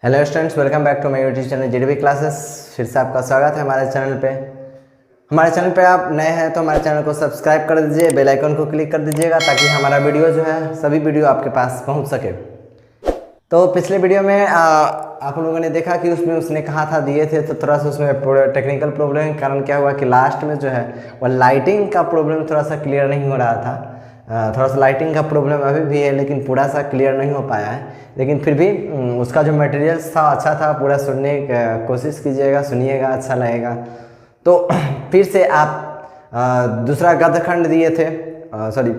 Hello students, welcome back to my YouTube channel GDB classes. फिर से आपका स्वागत है हमारे चैनल पे। हमारे चैनल पे आप नए हैं तो हमारे चैनल को सब्सक्राइब कर दीजिए, बेल आइकन को क्लिक कर दीजिएगा ताकि हमारा वीडियो जो है सभी वीडियो आपके पास पहुंच सके। तो पिछले वीडियो में आप लोगों ने देखा कि उसमें उसने कहा था दिए थे, तो थोड़ा सा उसमें टेक्निकल प्रॉब्लम के कारण क्या हुआ कि लास्ट में जो है वह लाइटिंग का प्रॉब्लम थोड़ा सा क्लियर नहीं हो रहा था। थोड़ा सा लाइटिंग का प्रॉब्लम अभी भी है, लेकिन पूरा सा क्लियर नहीं हो पाया है। लेकिन फिर भी उसका जो मटेरियल्स था अच्छा था, पूरा सुनने की कोशिश कीजिएगा, सुनिएगा, अच्छा लगेगा। तो फिर से आप दूसरा गद्यखंड दिए थे,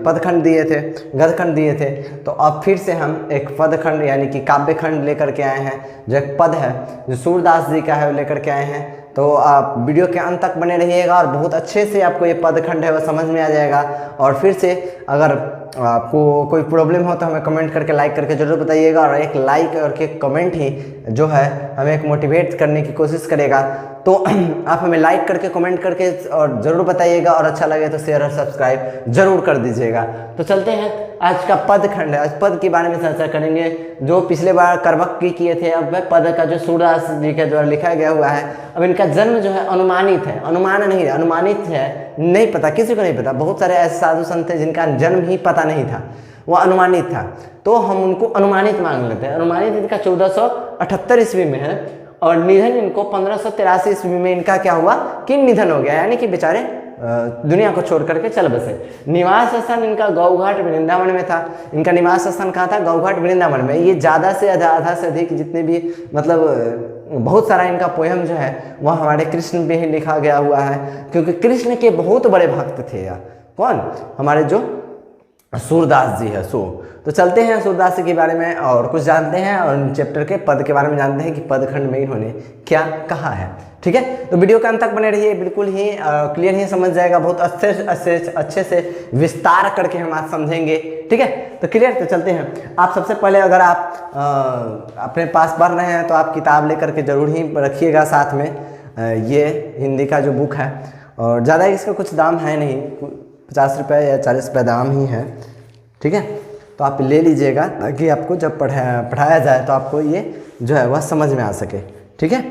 पदखंड दिए थे, गद्यखंड दिए थे। तो अब फिर से हम एक पदखंड यानी कि काव्यखंड लेकर के आए हैं, जो एक पद है जो सूरदास जी का है वो लेकर के आए हैं। तो आप वीडियो के अंत तक बने रहिएगा और बहुत अच्छे से आपको ये पदखंड है वो समझ में आ जाएगा। और फिर से अगर आपको कोई प्रॉब्लम हो तो हमें कमेंट करके लाइक करके ज़रूर बताइएगा, और एक लाइक और एक कमेंट ही जो है हमें एक मोटिवेट करने की कोशिश करेगा। तो आप हमें लाइक करके कमेंट करके और ज़रूर बताइएगा, और अच्छा लगे तो शेयर और सब्सक्राइब जरूर कर दीजिएगा। तो चलते हैं, आज का पदखंड है, आज पद के बारे में चर्चा करेंगे जो पिछले बार करवक की किए थे। अब पद का जो सूरदास जी के द्वारा लिखा गया हुआ है, अब इनका जन्म जो है अनुमानित है, अनुमान नहीं है, अनुमानित है, नहीं पता, किसी को नहीं पता। बहुत सारे ऐसे साधु संत थे जिनका जन्म ही पता नहीं था, वह अनुमानित था, तो हम उनको अनुमानित मान लेते हैं। अनुमानित इनका 1478 ईस्वी में है, और निधन इनको 1583 ईस्वी में इनका क्या हुआ कि निधन हो गया, यानी कि बेचारे दुनिया को छोड़ करके चल बसे। निवास स्थान इनका गौघाट वृंदावन में था। इनका निवास स्थान कहाँ था? गौघाट वृंदावन में। ये ज़्यादा से आधा से अधिक जितने भी मतलब बहुत सारा इनका पोयम जो है वह हमारे कृष्ण पे ही लिखा गया हुआ है, क्योंकि कृष्ण के बहुत बड़े भक्त थे यार। कौन? हमारे जो सूरदास जी है। तो चलते हैं सूरदास जी के बारे में और कुछ जानते हैं, और चैप्टर के पद के बारे में जानते हैं कि पदखंड में इन्होंने क्या कहा है। ठीक है, तो वीडियो के अंत तक बने रहिए, बिल्कुल ही क्लियर ही समझ जाएगा, बहुत अच्छे से विस्तार करके हम आज समझेंगे। ठीक है, तो क्लियर। तो चलते हैं। आप सबसे पहले अगर आप अपने पास पढ़ रहे हैं तो आप किताब लेकर के जरूर ही रखिएगा साथ में। ये हिंदी का जो बुक है, और ज़्यादा इसका कुछ दाम है नहीं, 50 रुपये या 40 रुपये दाम ही है। ठीक है, तो आप ले लीजिएगा ताकि आपको जब पढ़ाया जाए तो आपको ये जो है वह समझ में आ सके। ठीक है,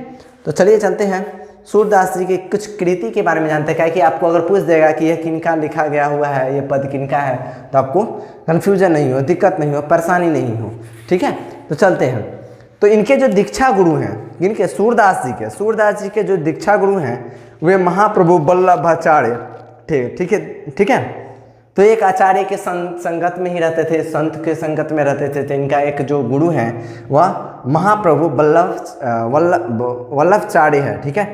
तो चलिए चलते हैं, सूरदास जी की कुछ कृति के बारे में जानते हैं। क्या कि आपको अगर पूछ देगा कि यह किनका लिखा गया हुआ है, ये पद किनका है, तो आपको कन्फ्यूजन नहीं हो, दिक्कत नहीं हो, परेशानी नहीं हो। ठीक है, तो चलते हैं। तो इनके जो दीक्षा गुरु हैं, इनके सूरदास जी के जो दीक्षा गुरु हैं वे महाप्रभु वल्लभाचार्य थे। ठीक है। तो एक आचार्य के संगत में ही रहते थे, संत के संगत में रहते थे। तो इनका एक जो गुरु हैं वह महाप्रभु वल्लभाचार्य है। ठीक है,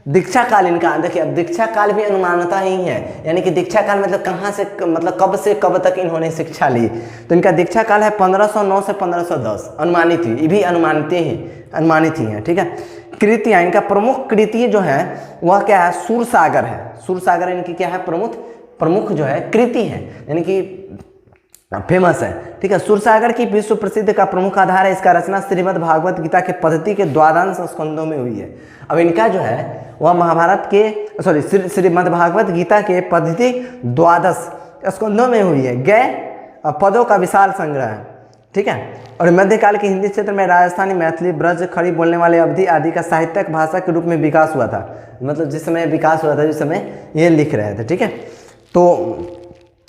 दीक्षा काल इनका, देखिए अब दीक्षा काल भी अनुमानता ही है, यानी कि दीक्षा काल मतलब कहाँ से, मतलब कब से कब तक इन्होंने शिक्षा ली। तो इनका दीक्षा काल है 1509 से 1510, अनुमानित ही, ये भी अनुमानित ही है। ठीक है, कृतियाँ, इनका प्रमुख कृति जो है वह क्या है? सूरसागर है। सूरसागर इनकी क्या है? प्रमुख जो है कृति है, यानी कि फेमस है। ठीक है, सूरसागर की विश्व प्रसिद्ध का प्रमुख आधार है। इसका रचना श्रीमद् भागवत गीता के पद्धति के द्वादश स्कंदों में हुई है। अब इनका जो है वह महाभारत के श्रीमद् भागवत गीता के पद्धति द्वादश स्कंदों में हुई है। गए पदों का विशाल संग्रह है। ठीक है, और मध्यकाल के हिंदी क्षेत्र में राजस्थानी, मैथिली, ब्रज, खड़ी बोलने वाले अवधी आदि का साहित्यिक भाषा के रूप में विकास हुआ था। मतलब जिस समय विकास हुआ था, जिस समय ये लिख रहे थे। ठीक है, तो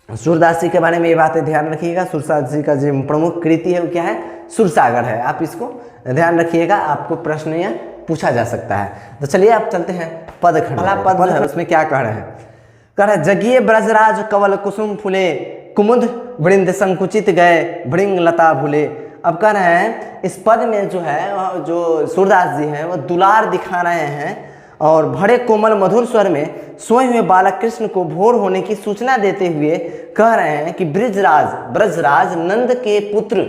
सूरदास जी के बारे में ये बातें ध्यान रखिएगा। सूरदास जी का जो प्रमुख कृति है वो क्या है? सूरसागर है। आप इसको ध्यान रखिएगा, आपको प्रश्न यह पूछा जा सकता है। तो चलिए आप चलते हैं पदखंड। पद है, उसमें क्या कह रहे हैं? कह रहे जगिए ब्रजराज कवल कुसुम फूले, कुमुद वृंद संकुचित गए, भृंग लता भूले। अब कह रहे हैं इस पद में जो है, जो सूरदास जी हैं वो दुलार दिखा रहे हैं, और भरे कोमल मधुर स्वर में सोए हुए बालक कृष्ण को भोर होने की सूचना देते हुए कह रहे हैं कि ब्रजराज नंद के पुत्र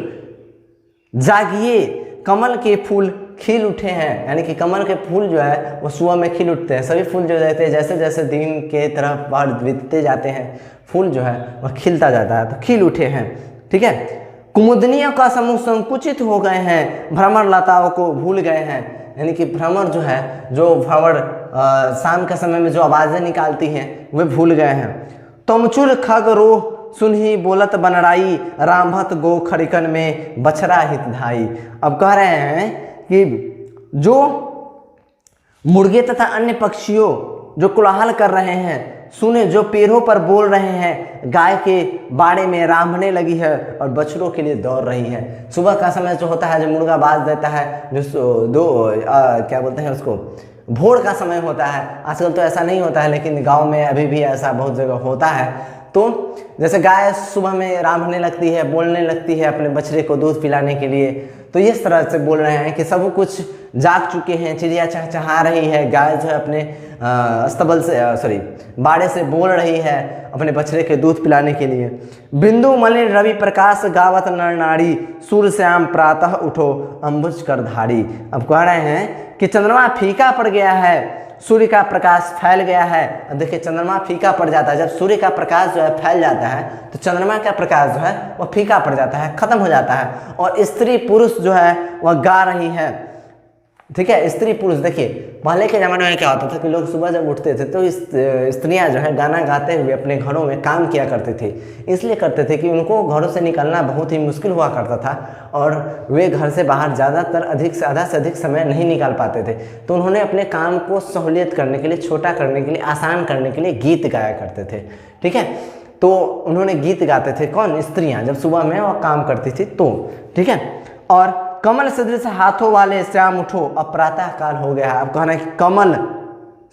जागिए, कमल के फूल खिल उठे हैं। यानी कि कमल के फूल जो है वो सुबह में खिल उठते हैं। सभी फूल जो रहते हैं, जैसे जैसे दिन के तरफ बाहर बीतते जाते हैं, फूल जो है वह खिलता जाता है, तो खिल उठे हैं। ठीक है, कुमुदनियों का समूह संकुचित हो गए हैं, भ्रमर लताओं को भूल गए हैं। यानी कि भ्रमर जो है, जो भंवर शाम के समय में जो आवाज़ें निकालती हैं वे भूल गए हैं। तमचुर खग रोह सुनही बोलत बनराई, रामभत गो खरिकन में बछरा हित धाई। अब कह रहे हैं कि जो मुर्गे तथा अन्य पक्षियों जो कोलाहल कर रहे हैं, सुने जो पेड़ों पर बोल रहे हैं, गाय के बाड़े में रांभने लगी है और बछड़ों के लिए दौड़ रही है। सुबह का समय जो होता है, जो मुर्गा बाज देता है, जो क्या बोलते हैं उसको, भोर का समय होता है। आजकल तो ऐसा नहीं होता है, लेकिन गांव में अभी भी ऐसा बहुत जगह होता है। तो जैसे गाय सुबह में रांभने लगती है, बोलने लगती है अपने बछड़े को दूध पिलाने के लिए, तो इस तरह से बोल रहे हैं कि सब कुछ जाग चुके हैं, चिड़िया चहचहा रही है, गाय जो है अपने अस्तबल से बाड़े से बोल रही है अपने बछड़े के दूध पिलाने के लिए। बिंदु मलिन रवि प्रकाश गावत नर नारी, सूर्य श्याम प्रातः उठो अंबुज कर धारी। अब कह रहे हैं कि चंद्रमा फीका पड़ गया है, सूर्य का प्रकाश फैल गया है। अब देखिए चंद्रमा फीका पड़ जाता है, जब सूर्य का प्रकाश जो है फैल जाता है तो चंद्रमा का प्रकाश जो है वह फीका पड़ जाता है, खत्म हो जाता है, और स्त्री पुरुष जो है वह गा रही है। ठीक है, स्त्री पुरुष। देखिए पहले के ज़माने में क्या होता था कि लोग सुबह जब उठते थे तो स्त्रियां जो है गाना गाते हुए अपने घरों में काम किया करते थे। इसलिए करते थे कि उनको घरों से निकलना बहुत ही मुश्किल हुआ करता था और वे घर से बाहर ज़्यादातर आधा से अधिक समय नहीं निकाल पाते थे। तो उन्होंने अपने काम को सहूलियत करने के लिए, छोटा करने के लिए, आसान करने के लिए गीत गाया करते थे। ठीक है, तो उन्होंने गीत गाते थे, कौन? स्त्रियाँ, जब सुबह में वह काम करती थी तो। ठीक है, और कमल सदृश हाथों वाले श्याम उठो, अब प्रातः काल हो गया है। अब कहना है कि कमल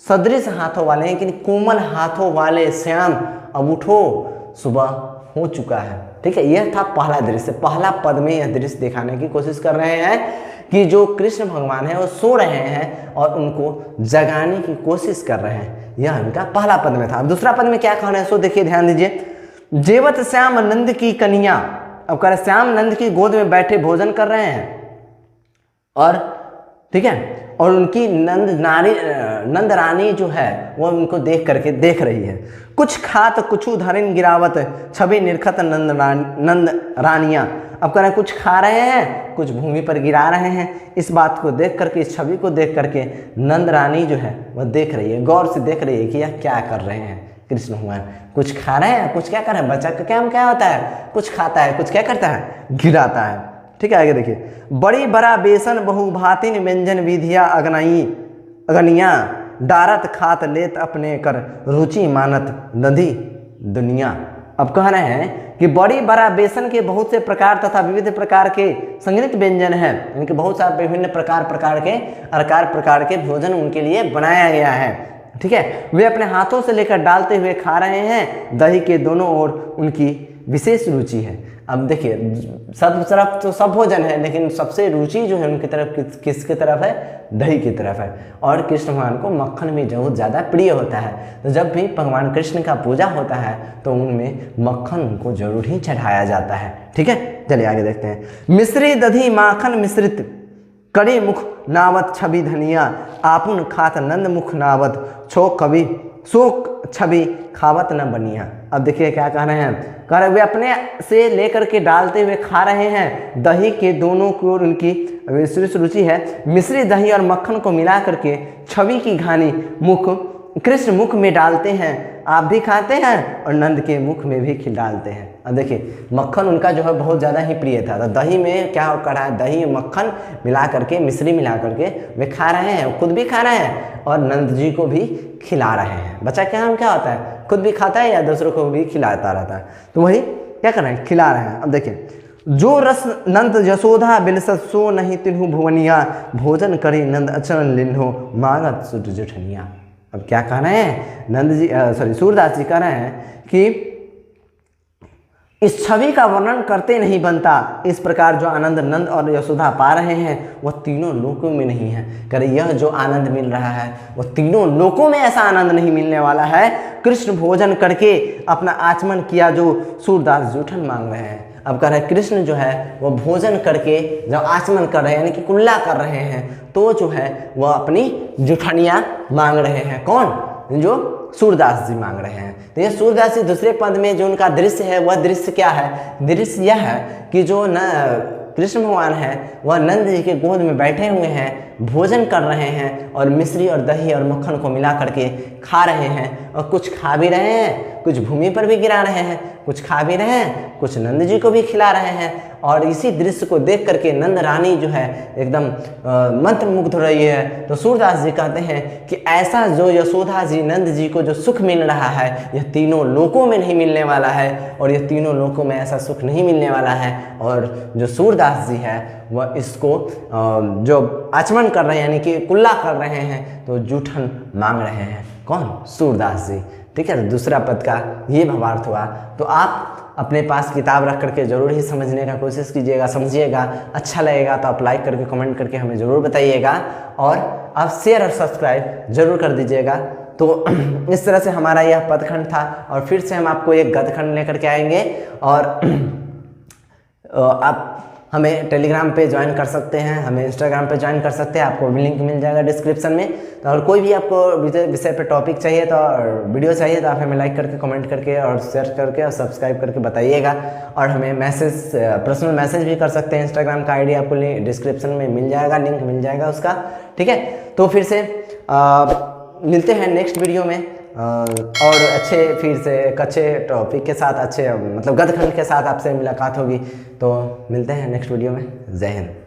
सदृश हाथों वाले, लेकिन कोमल हाथों वाले श्याम अब उठो, सुबह हो चुका है। ठीक है, यह था पहला दृश्य। पहला पद में यह दृश्य दिखाने की कोशिश कर रहे हैं कि जो कृष्ण भगवान है वो सो रहे हैं और उनको जगाने की कोशिश कर रहे हैं। यह इनका पहला पद में था। अब दूसरा पद में क्या कहना है सो देखिए, ध्यान दीजिए। जेवत श्याम नंद की कन्या, अब कह रहे श्याम नंद की गोद में बैठे भोजन कर रहे हैं, और ठीक है, और उनकी नंद रानी जो है वो उनको देख रही है। कुछ खात कुछु धरिन गिरावत, छवि निरखत नंद रानियां। अब कह रहे हैं कुछ खा रहे हैं, कुछ भूमि पर गिरा रहे हैं। इस बात को देख करके, इस छवि को देख करके नंद रानी जो है वह देख रही है, गौर से देख रही है कि यह क्या कर रहे हैं कृष्ण भगवान। कुछ खा रहे हैं, कुछ क्या कर रहे हैं। बच्चा का काम क्या होता है? कुछ खाता है, कुछ क्या करता है? गिराता है। ठीक है, आगे देखिए। बड़ी बड़ा बेसन बहुभातिन व्यंजन विधिया अगनिया, डारत खात लेत अपने कर रुचि मानत नदी दुनिया। अब कह रहे हैं कि बड़ी बड़ा बेसन के बहुत से प्रकार तथा विविध प्रकार के संगीत व्यंजन हैं, इनके बहुत सारे विभिन्न प्रकार के भोजन उनके लिए बनाया गया है। ठीक है, वे अपने हाथों से लेकर डालते हुए खा रहे हैं। दही के दोनों ओर उनकी विशेष रुचि है। अब देखिए सब तरफ तो सब भोजन है, लेकिन सबसे रुचि जो है उनकी तरफ किसकी तरफ है? दही की तरफ है। और कृष्ण भगवान को मक्खन भी बहुत ज़्यादा प्रिय होता है, तो जब भी भगवान कृष्ण का पूजा होता है तो उनमें मक्खन उनको जरूर ही चढ़ाया जाता है। ठीक है, चलिए आगे देखते हैं। मिश्री दधी माखन मिश्रित, कड़ी मुख नावत छवि धनिया, आपुन खात नंद मुख नावत, शोक छवि खावत न बनिया। अब देखिए क्या कह रहे हैं, कह रहे वे अपने से लेकर के डालते हुए खा रहे हैं। दही के दोनों की ओर उनकी विशेष रुचि है। मिश्री दही और मक्खन को मिला करके छवि की घानी मुख कृष्ण मुख में डालते हैं। आप भी खाते हैं और नंद के मुख में भी डालते हैं। अब देखिए मक्खन उनका जो है बहुत ज़्यादा ही प्रिय था, तो दही में क्या कर रहा है? दही मक्खन मिला करके, मिश्री मिला करके वे खा रहे हैं, खुद भी खा रहे हैं और नंद जी को भी खिला रहे हैं। बच्चा क्या नाम क्या होता है? खुद भी खाता है या दूसरों को भी खिलाता रहता है, तो वही क्या कर रहे हैं? खिला रहे हैं। अब देखिए, जो रस नंद यशोदा बिलसत सो नहीं तिन्हु भुवनिया, भोजन करी नंद अचरण लिन्हो मांगत सुट जुठनिया। अब क्या कह रहे हैं? सूरदास जी कह रहे हैं कि इस छवि का वर्णन करते नहीं बनता। इस प्रकार जो आनंद नंद और यशोदा पा रहे हैं वह तीनों लोकों में नहीं है। करे यह जो आनंद मिल रहा है वह तीनों लोकों में ऐसा आनंद नहीं मिलने वाला है। कृष्ण भोजन करके अपना आचमन किया जो सूरदास जूठन मांग रहे हैं। अब कह रहे हैं कृष्ण जो है वह भोजन करके जब आचमन कर रहे हैं, यानी कि कुल्ला कर रहे हैं, तो जो है वह अपनी जुठनियाँ मांग रहे हैं। कौन? जो सूरदास जी मांग रहे हैं। तो ये सूरदास जी दूसरे पद में जो उनका दृश्य है वह दृश्य क्या है? दृश्य यह है कि जो कृष्ण भगवान है वह नंद जी के गोद में बैठे हुए हैं, भोजन कर रहे हैं और मिश्री और दही और मक्खन को मिला करके खा रहे हैं, और कुछ खा भी रहे हैं, कुछ भूमि पर भी गिरा रहे हैं, कुछ खा भी रहे हैं, कुछ नंद जी को भी खिला रहे हैं। और इसी दृश्य को देख करके नंद रानी जो है एकदम मंत्रमुग्ध हो रही है। तो सूरदास जी कहते हैं कि ऐसा जो यशोदा जी नंद जी को जो सुख मिल रहा है, यह तीनों लोकों में नहीं मिलने वाला है, और यह तीनों लोकों में ऐसा सुख नहीं मिलने वाला है। और जो सूरदास जी है वह इसको जो आचमन कर रहे हैं, यानी कि कुल्ला कर रहे हैं, तो जूठन मांग रहे हैं। कौन? सूरदास जी। ठीक है, दूसरा पद का ये भावार्थ हुआ। तो आप अपने पास किताब रख करके जरूर ही समझने का कोशिश कीजिएगा, समझिएगा। अच्छा लगेगा तो आप लाइक करके कमेंट करके हमें ज़रूर बताइएगा, और आप शेयर और सब्सक्राइब जरूर कर दीजिएगा। तो इस तरह से हमारा यह पदखंड था, और फिर से हम आपको एक गदखंड लेकर के आएंगे। और आप हमें टेलीग्राम पे ज्वाइन कर सकते हैं, हमें इंस्टाग्राम पे ज्वाइन कर सकते हैं, आपको भी लिंक मिल जाएगा डिस्क्रिप्शन में। तो और कोई भी आपको विषय पे टॉपिक चाहिए तो वीडियो चाहिए तो आप हमें लाइक करके कमेंट करके और शेयर करके और सब्सक्राइब करके बताइएगा। और हमें मैसेज, पर्सनल मैसेज भी कर सकते हैं। इंस्टाग्राम का आईडी आपको डिस्क्रिप्शन में मिल जाएगा, लिंक मिल जाएगा उसका। ठीक है, तो फिर से मिलते हैं नेक्स्ट वीडियो में, और फिर से एक अच्छे टॉपिक के साथ, अच्छे मतलब गदखंड के साथ आपसे मुलाकात होगी। तो मिलते हैं नेक्स्ट वीडियो में। जय हिंद।